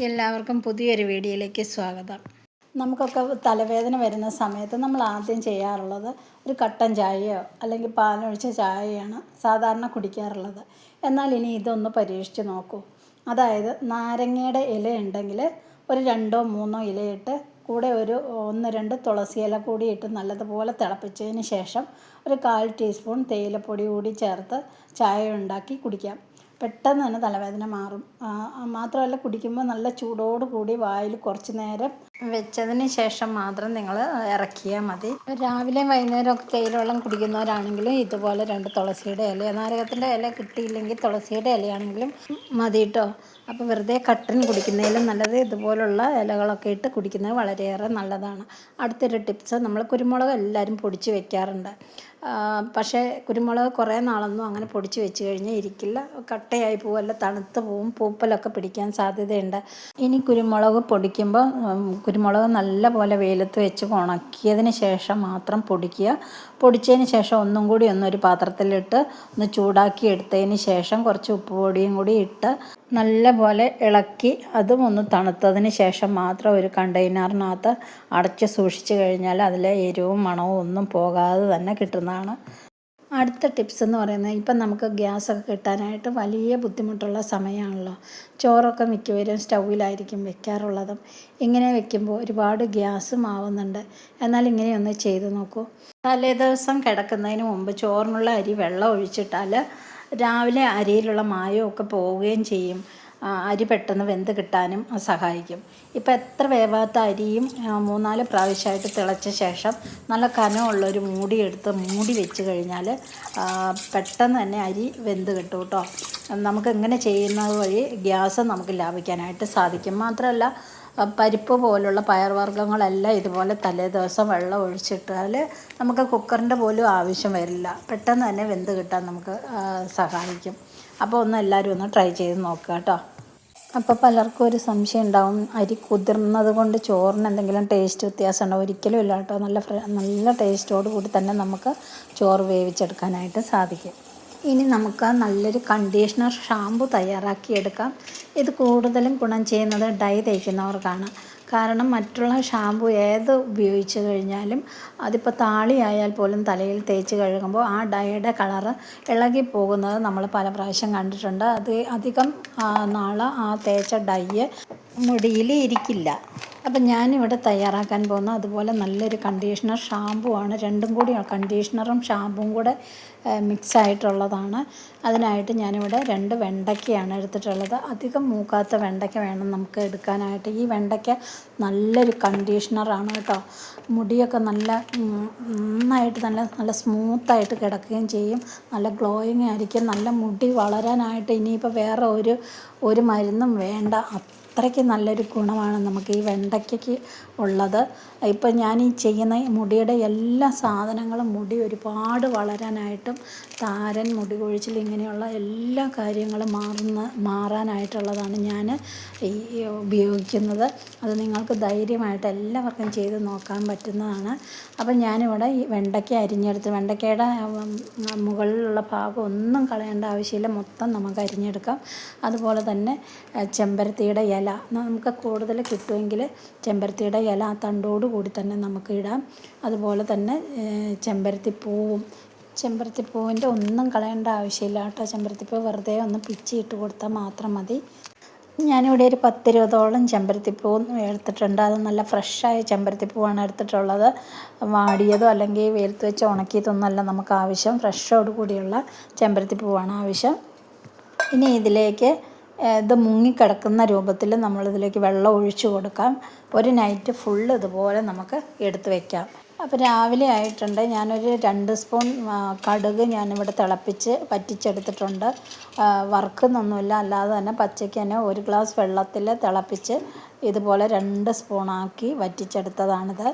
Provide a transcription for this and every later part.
എല്ലാവർക്കും പുതിയൊരു വീഡിയോയിലേക്ക് സ്വാഗതം. നമുക്കൊക്കെ തലവേദന വരുന്ന സമയത്ത് നമ്മൾ ആദ്യം ചെയ്യാറുള്ളത് ഒരു കട്ടൻ ചായയോ അല്ലെങ്കിൽ പാലൊഴിച്ച ചായയാണ് സാധാരണ കുടിക്കാറുള്ളത്. എന്നാൽ ഇനി ഇതൊന്ന് പരീക്ഷിച്ച് നോക്കൂ. അതായത് നാരങ്ങയുടെ ഇല ഉണ്ടെങ്കിൽ ഒരു 2-3 ഇലയിട്ട് കൂടെ ഒരു 1-2 തുളസി ഇല കൂടി ഇട്ട് നല്ലതുപോലെ തിളപ്പിച്ചതിന് ശേഷം ഒരു 1/4 ടീസ്പൂൺ തേയിലപ്പൊടി കൂടി ചേർത്ത് ചായ ഉണ്ടാക്കി കുടിക്കാം. പെട്ടെന്ന് തന്നെ തലവേദന മാറും. മാത്രമല്ല കുടിക്കുമ്പോൾ നല്ല ചൂടോട് കൂടി വായിൽ കുറച്ച് നേരം വെച്ചതിന് ശേഷം മാത്രം നിങ്ങൾ ഇറക്കിയാൽ മതി. രാവിലെയും വൈകുന്നേരമൊക്കെ തേയിലവെള്ളം കുടിക്കുന്നവരാണെങ്കിലും ഇതുപോലെ 2 തുളസിയുടെ ഇല, നാരകത്തിൻ്റെ ഇല കിട്ടിയില്ലെങ്കിൽ തുളസിയുടെ ഇലയാണെങ്കിലും മതി കേട്ടോ. അപ്പോൾ വെറുതെ കട്ടൻ കുടിക്കുന്നതിലും നല്ലത് ഇതുപോലുള്ള ഇലകളൊക്കെ ഇട്ട് കുടിക്കുന്നത് വളരെയേറെ നല്ലതാണ്. അടുത്തൊരു ടിപ്സ്, നമ്മൾ കുരുമുളക് എല്ലാവരും പൊടിച്ച് വെക്കാറുണ്ട്. പക്ഷേ കുരുമുളക് കുറേ നാളൊന്നും അങ്ങനെ പൊടിച്ച് വെച്ച് കഴിഞ്ഞാൽ ഇരിക്കില്ല, കട്ടയായി പോവല്ല, തണുത്ത് പോവും, പൂപ്പലൊക്കെ പിടിക്കാൻ സാധ്യതയുണ്ട്. ഇനി കുരുമുളക് പൊടിക്കുമ്പോൾ കുരുമുളക് നല്ല പോലെ വെയിലത്ത് വെച്ച് ഉണക്കിയതിന് ശേഷം മാത്രം പൊടിക്കുക. പൊടിച്ചതിന് ശേഷം ഒന്നും കൂടി ഒരു പാത്രത്തിലിട്ട് ഒന്ന് ചൂടാക്കി എടുത്തതിന് ശേഷം കുറച്ച് ഉപ്പ് പൊടിയും കൂടി ഇട്ട് നല്ല പോലെ ഇളക്കി അതും ഒന്ന് തണുത്തതിന് ശേഷം മാത്രം ഒരു കണ്ടെയ്നറിനകത്ത് അടച്ച് സൂക്ഷിച്ച് കഴിഞ്ഞാൽ അതിലെ എരിവും മണവും ഒന്നും പോകാതെ തന്നെ കിട്ടുന്നതാണ്. അടുത്ത ടിപ്സ് എന്ന് പറയുന്നത്, ഇപ്പം നമുക്ക് ഗ്യാസൊക്കെ കിട്ടാനായിട്ട് വലിയ ബുദ്ധിമുട്ടുള്ള സമയമാണല്ലോ. ചോറൊക്കെ മിക്കവരും സ്റ്റൗവിലായിരിക്കും വെക്കാറുള്ളതും. ഇങ്ങനെ വെക്കുമ്പോൾ ഒരുപാട് ഗ്യാസും ആവുന്നുണ്ട്. എന്നാൽ ഇങ്ങനെയൊന്ന് ചെയ്ത് നോക്കൂ. തലേദിവസം കിടക്കുന്നതിന് മുമ്പ് ചോറിനുള്ള അരി വെള്ളം ഒഴിച്ചിട്ടാൽ രാവിലെ അരിയിലുള്ള മായമൊക്കെ പോവുകയും ചെയ്യും. അരി പെട്ടെന്ന് വെന്ത് കിട്ടാനും സഹായിക്കും. ഇപ്പം എത്ര വേവാത്ത അരിയും 3-4 പ്രാവശ്യമായിട്ട് തിളച്ച ശേഷം നല്ല കനമുള്ളൊരു മൂടി വെച്ച് കഴിഞ്ഞാൽ പെട്ടെന്ന് തന്നെ അരി വെന്ത് കിട്ടും കേട്ടോ. നമുക്ക് ഇങ്ങനെ ചെയ്യുന്നത് വഴി ഗ്യാസ് നമുക്ക് ലാഭിക്കാനായിട്ട് സാധിക്കും. മാത്രമല്ല പരിപ്പ് പോലുള്ള പയർവർഗ്ഗങ്ങളെല്ലാം ഇതുപോലെ തലേദിവസം വെള്ളം ഒഴിച്ചിട്ടാൽ നമുക്ക് കുക്കറിൻ്റെ പോലും ആവശ്യം വരില്ല, പെട്ടെന്ന് തന്നെ വെന്ത് കിട്ടാൻ നമുക്ക് സഹായിക്കും. അപ്പോൾ എല്ലാവരും ഒന്ന് ട്രൈ ചെയ്ത് നോക്കുക കേട്ടോ. അപ്പോൾ പലർക്കും ഒരു സംശയം ഉണ്ടാവും, അരി കുതിർന്നത് കൊണ്ട് ചോറിന് എന്തെങ്കിലും ടേസ്റ്റ് വ്യത്യാസം ഉണ്ടാവും. ഒരിക്കലും ഇല്ല കേട്ടോ. നല്ല ടേസ്റ്റോട് കൂടി തന്നെ നമുക്ക് ചോറ് വേവിച്ചെടുക്കാനായിട്ട് സാധിക്കും. ഇനി നമുക്ക് നല്ലൊരു കണ്ടീഷണർ ഷാമ്പു തയ്യാറാക്കിയെടുക്കാം. ഇത് കൂടുതലും ഗുണം ചെയ്യുന്നത് ഡൈ തേക്കുന്നവർക്കാണ്. കാരണം മറ്റുള്ള ഷാമ്പു ഏത് ഉപയോഗിച്ച് കഴിഞ്ഞാലും അതിപ്പോൾ താളിയായാൽ പോലും തലയിൽ തേച്ച് കഴുകുമ്പോൾ ആ ഡൈയുടെ കളറ് ഇളകി പോകുന്നത് നമ്മൾ പല പ്രാവശ്യം കണ്ടിട്ടുണ്ട്. അത് അധികം നാൾ ആ തേച്ച ഡൈ മുടിയിൽ ഇരിക്കില്ല. അപ്പം ഞാനിവിടെ തയ്യാറാക്കാൻ പോകുന്ന അതുപോലെ നല്ലൊരു കണ്ടീഷണർ ഷാമ്പു ആണ്. രണ്ടും കൂടി കണ്ടീഷണറും ഷാമ്പുവും കൂടെ മിക്സായിട്ടുള്ളതാണ്. അതിനായിട്ട് ഞാനിവിടെ 2 വെണ്ടയ്ക്കയാണ് എടുത്തിട്ടുള്ളത്. അധികം മൂക്കാത്ത വെണ്ടയ്ക്ക വേണം നമുക്ക് എടുക്കാനായിട്ട്. ഈ വെണ്ടയ്ക്ക നല്ലൊരു കണ്ടീഷണറാണ് കേട്ടോ. മുടിയൊക്കെ നന്നായിട്ട് നല്ല സ്മൂത്തായിട്ട് കിടക്കുകയും ചെയ്യും. നല്ല ഗ്ലോയിങ് ആയിരിക്കും. നല്ല മുടി വളരാനായിട്ട് ഇനിയിപ്പോൾ വേറെ ഒരു മരുന്നും വേണ്ട. അത്രയ്ക്ക് നല്ലൊരു ഗുണമാണ് നമുക്ക് ഈ വെണ്ടയ്ക്കയ്ക്ക് ഉള്ളത്. ഇപ്പം ഞാൻ ഈ ചെയ്യുന്ന മുടിയുടെ എല്ലാ സാധനങ്ങളും മുടി ഒരുപാട് വളരാനായിട്ടും താരൻ, മുടി കൊഴിച്ചിൽ ഇങ്ങനെയുള്ള എല്ലാ കാര്യങ്ങളും മാറാനായിട്ടുള്ളതാണ് ഞാൻ ഈ ഉപയോഗിക്കുന്നത്. അത് നിങ്ങൾക്ക് ധൈര്യമായിട്ട് എല്ലാവർക്കും ചെയ്ത് നോക്കാൻ പറ്റുന്നതാണ്. അപ്പം ഞാനിവിടെ ഈ വെണ്ടയ്ക്ക അരിഞ്ഞെടുത്ത്, വെണ്ടയ്ക്കയുടെ മുകളിലുള്ള ഭാഗം ഒന്നും കളയേണ്ട ആവശ്യമില്ല, മൊത്തം നമുക്ക് അരിഞ്ഞെടുക്കാം. അതുപോലെ തന്നെ ചെമ്പരത്തിയുടെ ഇല നമുക്ക് കൂടുതൽ കിട്ടുമെങ്കിൽ ചെമ്പരത്തിയുടെ ഇല ആ തണ്ടോട് കൂടി തന്നെ നമുക്ക് ഇടാം. അതുപോലെ തന്നെ ചെമ്പരത്തിപ്പൂവിൻ്റെ ഒന്നും കളയേണ്ട ആവശ്യമില്ല കേട്ടോ. ചെമ്പരത്തിപ്പൂ വെറുതെ ഒന്ന് പിച്ചിയിട്ട് കൊടുത്താൽ മാത്രം മതി. ഞാനിവിടെ ഒരു 10-20ഓളം ചെമ്പരത്തിപ്പൂ എടുത്തിട്ടുണ്ട്. അത് നല്ല ഫ്രഷായ ചെമ്പരത്തിപ്പൂവാണ് എടുത്തിട്ടുള്ളത്. വാടിയതോ അല്ലെങ്കിൽ വെയിലത്ത് വെച്ച് ഉണക്കിയതൊന്നുമല്ല നമുക്ക് ആവശ്യം, ഫ്രഷോട് കൂടിയുള്ള ചെമ്പരത്തിപ്പൂവാണ് ആവശ്യം. ഇനി ഇതിലേക്ക് ഇത് മുങ്ങിക്കിടക്കുന്ന രൂപത്തിൽ നമ്മളിതിലേക്ക് വെള്ളം ഒഴിച്ച് കൊടുക്കാം. ഒരു നൈറ്റ് ഫുള്ള് ഇതുപോലെ നമുക്ക് എടുത്ത് വയ്ക്കാം. അപ്പോൾ രാവിലെ ആയിട്ടുണ്ട്. ഞാനൊരു 2 സ്പൂൺ കടുക് ഞാനിവിടെ തിളപ്പിച്ച് വറ്റിച്ചെടുത്തിട്ടുണ്ട്. വറുക്കുന്നൊന്നുമില്ല, അല്ലാതെ തന്നെ പച്ചയ്ക്ക് തന്നെ 1 ഗ്ലാസ് വെള്ളത്തിൽ തിളപ്പിച്ച് ഇതുപോലെ 2 സ്പൂണാക്കി വറ്റിച്ചെടുത്തതാണിത്.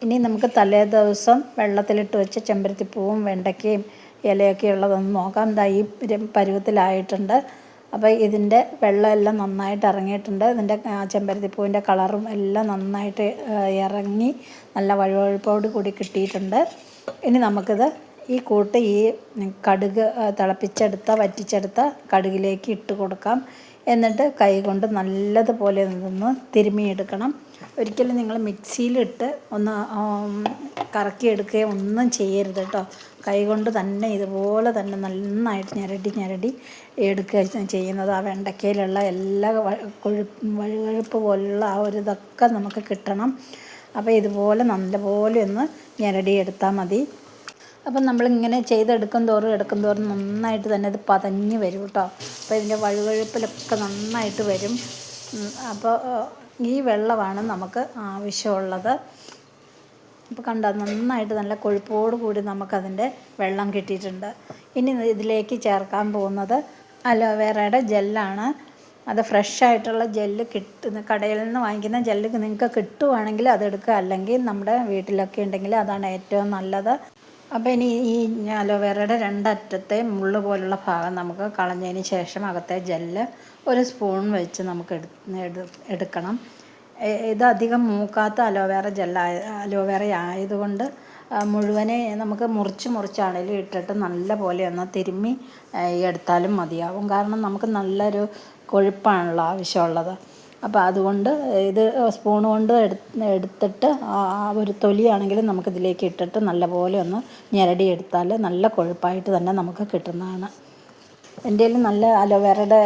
ഇനി നമുക്ക് തലേ ദിവസം വെള്ളത്തിലിട്ട് വെച്ച ചെമ്പരത്തിപ്പൂവും വെണ്ടയ്ക്കയും ഇലയൊക്കെ ഉള്ളതൊന്ന് നോക്കാം. ഈ പരുവത്തിലായിട്ടുണ്ട്. അപ്പോൾ ഇതിൻ്റെ വെള്ളമെല്ലാം നന്നായിട്ട് ഇറങ്ങിയിട്ടുണ്ട്. ഇതിൻ്റെ ചെമ്പരത്തിപ്പൂവിൻ്റെ കളറും എല്ലാം നന്നായിട്ട് ഇറങ്ങി നല്ല വഴുവഴുപ്പോട് കൂടി കിട്ടിയിട്ടുണ്ട്. ഇനി നമുക്കിത് ഈ കടുക് വറ്റിച്ചെടുത്ത കടുകിലേക്ക് ഇട്ട് കൊടുക്കാം. എന്നിട്ട് കൈ കൊണ്ട് നല്ലതുപോലെ ഒന്ന് തിരുമ്മിയെടുക്കണം. ഒരിക്കലും നിങ്ങൾ മിക്സിയിലിട്ട് ഒന്ന് കറക്കിയെടുക്കുകയോ ഒന്നും ചെയ്യരുത് കേട്ടോ. കൈ കൊണ്ട് തന്നെ ഇതുപോലെ തന്നെ നന്നായിട്ട് ഞരടി എടുക്കുക ചെയ്യുന്നത്. ആ വെണ്ടയ്ക്കയിലുള്ള എല്ലാ വഴുവഴുപ്പ് പോലുള്ള ആ ഒരു ഇതൊക്കെ നമുക്ക് കിട്ടണം. അപ്പോൾ ഇതുപോലെ നല്ലപോലെ ഒന്ന് ഞരടിയെടുത്താൽ മതി. അപ്പം നമ്മളിങ്ങനെ എടുക്കും തോറും നന്നായിട്ട് തന്നെ ഇത് പതഞ്ഞ് വരും കേട്ടോ. അപ്പോൾ ഇതിൻ്റെ വഴുവഴുപ്പിലൊക്കെ നന്നായിട്ട് വരും. അപ്പോൾ ഈ വെള്ളമാണ് നമുക്ക് ആവശ്യമുള്ളത്. അപ്പോൾ കണ്ടോ, നന്നായിട്ട് നല്ല കൊഴുപ്പോട് കൂടി നമുക്കതിൻ്റെ വെള്ളം കിട്ടിയിട്ടുണ്ട്. ഇനി ഇതിലേക്ക് ചേർക്കാൻ പോകുന്നത് അലോവേറയുടെ ജെല്ലാണ്. അത് ഫ്രഷായിട്ടുള്ള ജെല്ല് കടയിൽ നിന്ന് വാങ്ങിക്കുന്ന ജെല്ല് നിങ്ങൾക്ക് കിട്ടുവാണെങ്കിൽ അതെടുക്കുക, അല്ലെങ്കിൽ നമ്മുടെ വീട്ടിലൊക്കെ ഉണ്ടെങ്കിൽ അതാണ് ഏറ്റവും നല്ലത്. അപ്പോൾ ഇനി ഈ അലോവേറയുടെ രണ്ടറ്റത്തെ മുള്ള് പോലുള്ള ഭാഗം നമുക്ക് കളഞ്ഞതിന് ശേഷം അകത്തെ ജെല്ല് ഒരു സ്പൂൺ വെച്ച് നമുക്ക് എടുക്കണം. ഇത് അധികം മൂക്കാത്ത അലോവേറ ആയതുകൊണ്ട് മുഴുവനെ നമുക്ക് മുറിച്ചാണെങ്കിലും ഇട്ടിട്ട് നല്ല പോലെ ഒന്ന് തിരുമ്മി എടുത്താലും മതിയാവും. കാരണം നമുക്ക് നല്ലൊരു കൊഴുപ്പാണല്ലോ ആവശ്യമുള്ളത്. അപ്പോൾ അതുകൊണ്ട് ഇത് സ്പൂൺ കൊണ്ട് എടുത്തിട്ട് ഒരു തൊലിയാണെങ്കിലും നമുക്കിതിലേക്ക് ഇട്ടിട്ട് നല്ലപോലെ ഒന്ന് ഞെരടി എടുത്താൽ നല്ല കൊഴുപ്പായിട്ട് തന്നെ നമുക്ക് കിട്ടുന്നതാണ്. എൻ്റെ കയ്യിൽ നല്ല അലോവേറയുടെ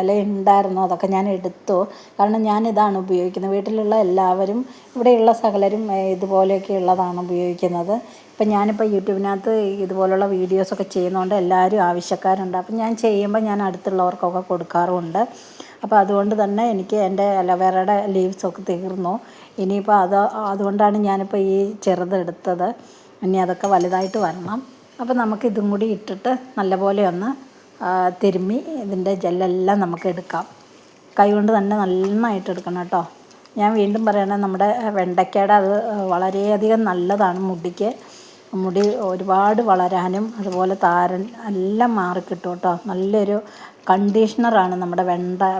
ഇല ഉണ്ടായിരുന്നു, അതൊക്കെ ഞാൻ എടുത്തു. കാരണം ഞാനിതാണ് ഉപയോഗിക്കുന്നത്. വീട്ടിലുള്ള എല്ലാവരും ഇവിടെയുള്ള സകലരും ഇതുപോലെയൊക്കെ ഉള്ളതാണ് ഉപയോഗിക്കുന്നത്. ഇപ്പം ഞാനിപ്പോൾ യൂട്യൂബിനകത്ത് ഇതുപോലുള്ള വീഡിയോസൊക്കെ ചെയ്യുന്നതുകൊണ്ട് എല്ലാവരും ആവശ്യക്കാരുണ്ട്. അപ്പം ഞാൻ ചെയ്യുമ്പോൾ ഞാൻ അടുത്തുള്ളവർക്കൊക്കെ കൊടുക്കാറുമുണ്ട്. അപ്പോൾ അതുകൊണ്ട് തന്നെ എനിക്ക് എൻ്റെ അലോവേറയുടെ ലീവ്സൊക്കെ തീർന്നു. ഇനിയിപ്പോൾ അതുകൊണ്ടാണ് ഞാനിപ്പോൾ ഈ ചെറുതെടുത്തത്. ഇനി അതൊക്കെ വലുതായിട്ട് വരണം. അപ്പോൾ നമുക്കിതും കൂടി ഇട്ടിട്ട് നല്ലപോലെ ഒന്ന് തിരുമ്മി ഇതിൻ്റെ ജെല്ലെല്ലാം നമുക്ക് എടുക്കാം. കൈ കൊണ്ട് തന്നെ നന്നായിട്ട് എടുക്കണം കേട്ടോ. ഞാൻ വീണ്ടും പറയണേ, നമ്മുടെ വെണ്ടയ്ക്കയുടെ അത് വളരെയധികം നല്ലതാണ് മുടിക്ക്. മുടി ഒരുപാട് വളരാനും അതുപോലെ താരൻ എല്ലാം മാറിക്കിട്ടും കേട്ടോ. നല്ലൊരു കണ്ടീഷണറാണ് നമ്മുടെ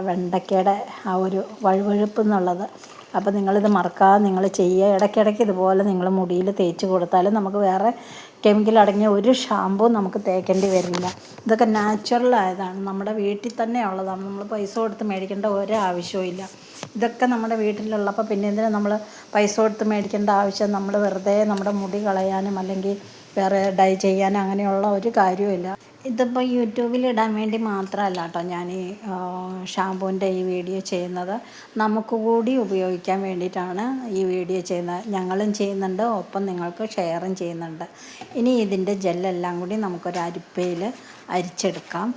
വെണ്ടയ്ക്കയുടെ ആ ഒരു വഴുവഴുപ്പ് എന്നുള്ളത്. അപ്പോൾ നിങ്ങളിത് മറക്കാതെ നിങ്ങൾ ചെയ്യുക. ഇടയ്ക്കിടയ്ക്ക് ഇതുപോലെ നിങ്ങൾ മുടിയിൽ തേച്ച് കൊടുത്താൽ നമുക്ക് വേറെ കെമിക്കൽ അടങ്ങിയ ഒരു ഷാമ്പൂ നമുക്ക് തേക്കേണ്ടി വരില്ല. ഇതൊക്കെ നാച്ചുറൽ ആയതാണ്, നമ്മുടെ വീട്ടിൽ തന്നെ ഉള്ളതാണ്. നമ്മൾ പൈസ കൊടുത്ത് മേടിക്കേണ്ട ഒരു ആവശ്യവും ഇല്ല. ഇതൊക്കെ നമ്മുടെ വീട്ടിലുള്ളപ്പോൾ പിന്നെ എന്തിനാ നമ്മൾ പൈസ കൊടുത്ത് മേടിക്കേണ്ട ആവശ്യം? നമ്മൾ വെറുതെ നമ്മുടെ മുടി കളയാനും അല്ലെങ്കിൽ വേറെ ഡൈ ചെയ്യാനും അങ്ങനെയുള്ള ഒരു കാര്യവുമില്ല. ഇതിപ്പോൾ യൂട്യൂബിൽ ഇടാൻ വേണ്ടി മാത്രമല്ല കേട്ടോ ഞാൻ ഈ ഷാമ്പൂവിൻ്റെ ഈ വീഡിയോ ചെയ്യുന്നത്. നമുക്ക് കൂടി ഉപയോഗിക്കാൻ വേണ്ടിയിട്ടാണ് ഈ വീഡിയോ ചെയ്യുന്നത്. ഞങ്ങളും ചെയ്യുന്നുണ്ട്, ഒപ്പം നിങ്ങൾക്ക് ഷെയറും ചെയ്യുന്നുണ്ട്. ഇനി ഇതിൻ്റെ ജെല്ലെല്ലാം കൂടി നമുക്കൊരു അരിപ്പയിൽ അരിച്ചെടുക്കാം.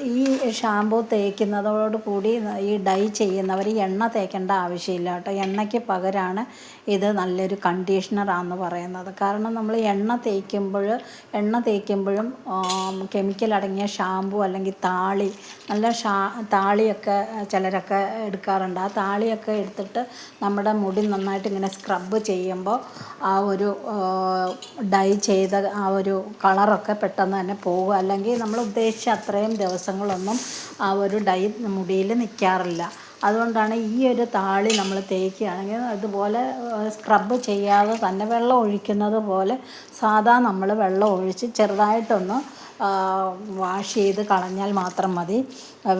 ഈ ഷാമ്പൂ തേക്കുന്നതോട് കൂടി ഈ ഡൈ ചെയ്യുന്നവർ എണ്ണ തേക്കേണ്ട ആവശ്യമില്ല കേട്ടോ. എണ്ണയ്ക്ക് പകരമാണ് ഇത് നല്ലൊരു കണ്ടീഷണറാണെന്ന് പറയുന്നത്. കാരണം നമ്മൾ എണ്ണ തേക്കുമ്പോഴും കെമിക്കൽ അടങ്ങിയ ഷാമ്പൂ അല്ലെങ്കിൽ നല്ല താളിയൊക്കെ ചിലരൊക്കെ എടുക്കാറുണ്ട്. ആ താളിയൊക്കെ എടുത്തിട്ട് നമ്മുടെ മുടി നന്നായിട്ട് ഇങ്ങനെ സ്ക്രബ് ചെയ്യുമ്പോൾ ആ ഒരു ഡൈ ചെയ്ത ആ ഒരു കളറൊക്കെ പെട്ടെന്ന് തന്നെ പോകും. അല്ലെങ്കിൽ നമ്മൾ ഉദ്ദേശിച്ച അത്രയും ദിവസങ്ങളൊന്നും ആ ഒരു ഡൈ മുടിയിൽ നിൽക്കാറില്ല. അതുകൊണ്ടാണ് ഈ ഒരു താളി നമ്മൾ തേക്കുകയാണെങ്കിൽ അതുപോലെ സ്ക്രബ് ചെയ്യാതെ തന്നെ വെള്ളം ഒഴിക്കുന്നത് പോലെ സാധാ നമ്മൾ വെള്ളം ഒഴിച്ച് ചെറുതായിട്ടൊന്ന് വാഷ് ചെയ്ത് കളഞ്ഞാൽ മാത്രം മതി.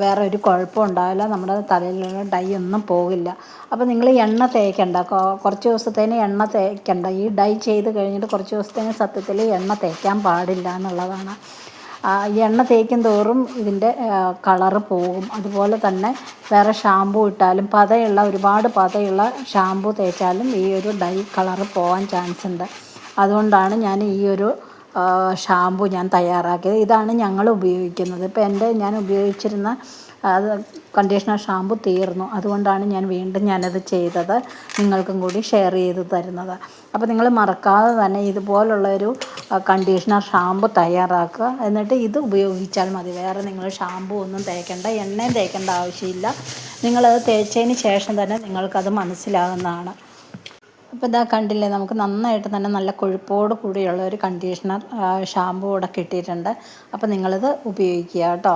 വേറെ ഒരു കുഴപ്പം ഉണ്ടാവില്ല, നമ്മുടെ തലയിലുള്ള ഡൈ ഒന്നും പോകില്ല. അപ്പോൾ നിങ്ങൾ എണ്ണ തേക്കണ്ട, കുറച്ച് ദിവസത്തേന് എണ്ണ തേക്കണ്ട. ഈ ഡൈ ചെയ്ത് കഴിഞ്ഞിട്ട് കുറച്ച് ദിവസത്തേന് സത്യത്തിൽ എണ്ണ തേക്കാൻ പാടില്ല എന്നുള്ളതാണ്. എണ്ണ തേക്കും തോറും ഇതിൻ്റെ കളറ് പോകും. അതുപോലെ തന്നെ വേറെ ഷാമ്പൂ ഇട്ടാലും ഒരുപാട് പതയുള്ള ഷാമ്പൂ തേച്ചാലും ഈ ഒരു ഡൈ കളറ് പോകാൻ ചാൻസ് ഉണ്ട്. അതുകൊണ്ടാണ് ഞാൻ ഈ ഒരു ഷാമ്പൂ ഞാൻ തയ്യാറാക്കിയത്. ഇതാണ് ഞങ്ങൾ ഉപയോഗിക്കുന്നത്. ഇപ്പോൾ ഞാൻ ഉപയോഗിച്ചിരുന്ന കണ്ടീഷണർ ഷാമ്പൂ തീർന്നു. അതുകൊണ്ടാണ് ഞാൻ വീണ്ടും ഞാനത് ചെയ്തത്, നിങ്ങൾക്കും കൂടി ഷെയർ ചെയ്ത് തരുന്നത്. അപ്പോൾ നിങ്ങൾ മറക്കാതെ തന്നെ ഇതുപോലുള്ളൊരു കണ്ടീഷണർ ഷാമ്പൂ തയ്യാറാക്കുക. എന്നിട്ട് ഇത് ഉപയോഗിച്ചാൽ മതി. വേറെ നിങ്ങൾ ഷാമ്പൂ ഒന്നും തേക്കേണ്ട, എണ്ണയും തേക്കേണ്ട ആവശ്യമില്ല. നിങ്ങളത് തേച്ചതിന് ശേഷം തന്നെ നിങ്ങൾക്കത് മനസ്സിലാകുന്നതാണ്. അപ്പോൾ ഇതാ കണ്ടില്ലേ, നമുക്ക് നന്നായിട്ട് തന്നെ നല്ല കൊഴുപ്പോട് കൂടിയുള്ള ഒരു കണ്ടീഷണർ ഷാമ്പൂ ഇവിടെ കിട്ടിയിട്ടുണ്ട്. അപ്പോൾ നിങ്ങളിത് ഉപയോഗിക്കുക കേട്ടോ.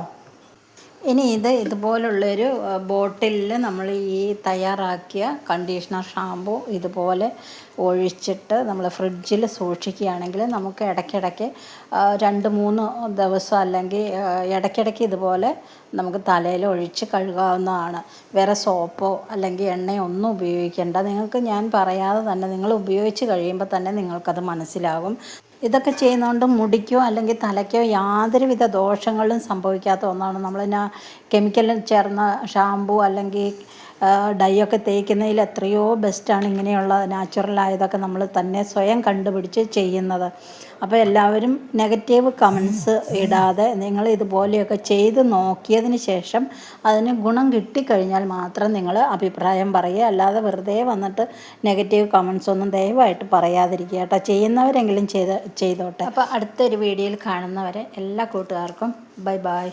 ഇനി ഇതുപോലുള്ളൊരു ബോട്ടിലിൽ നമ്മൾ ഈ തയ്യാറാക്കിയ കണ്ടീഷണർ ഷാമ്പു ഇതുപോലെ ഒഴിച്ചിട്ട് നമ്മൾ ഫ്രിഡ്ജിൽ സൂക്ഷിക്കുകയാണെങ്കിൽ നമുക്ക് ഇടയ്ക്കിടയ്ക്ക് 2-3 ദിവസം അല്ലെങ്കിൽ ഇടയ്ക്കിടയ്ക്ക് ഇതുപോലെ നമുക്ക് തലയിൽ ഒഴിച്ച് കഴുകാവുന്നതാണ്. വേറെ സോപ്പോ അല്ലെങ്കിൽ എണ്ണയോ ഒന്നും ഉപയോഗിക്കേണ്ട. നിങ്ങൾക്ക് ഞാൻ പറയാതെ തന്നെ നിങ്ങൾ ഉപയോഗിച്ച് കഴിയുമ്പോൾ തന്നെ നിങ്ങൾക്കത് മനസ്സിലാകും. ഇതൊക്കെ ചെയ്യുന്നതുകൊണ്ട് മുടിക്കോ അല്ലെങ്കിൽ തലയ്ക്കോ യാതൊരുവിധ ദോഷങ്ങളും സംഭവിക്കാത്ത ഒന്നാണ്. നമ്മൾ കെമിക്കൽ ചേർന്ന ഷാമ്പു അല്ലെങ്കിൽ ഡൈ ഒക്കെ തേക്കുന്നതിൽ എത്രയോ ബെസ്റ്റാണ് ഇങ്ങനെയുള്ള നാച്ചുറലായതൊക്കെ നമ്മൾ തന്നെ സ്വയം കണ്ടുപിടിച്ച് ചെയ്യുന്നത്. അപ്പോൾ എല്ലാവരും നെഗറ്റീവ് കമൻസ് ഇടാതെ നിങ്ങൾ ഇതുപോലെയൊക്കെ ചെയ്ത് നോക്കിയതിന് ശേഷം അതിന് ഗുണം കിട്ടിക്കഴിഞ്ഞാൽ മാത്രം നിങ്ങൾ അഭിപ്രായം പറയുക. അല്ലാതെ വെറുതെ വന്നിട്ട് നെഗറ്റീവ് കമൻസ് ഒന്നും ദയവായിട്ട് പറയാതിരിക്കുക കേട്ടോ. ചെയ്യുന്നവരെങ്കിലും ചെയ്തോട്ടെ. അപ്പോൾ അടുത്തൊരു വീഡിയോയിൽ കാണുന്നവരെ എല്ലാ കൂട്ടുകാർക്കും ബൈ ബൈ.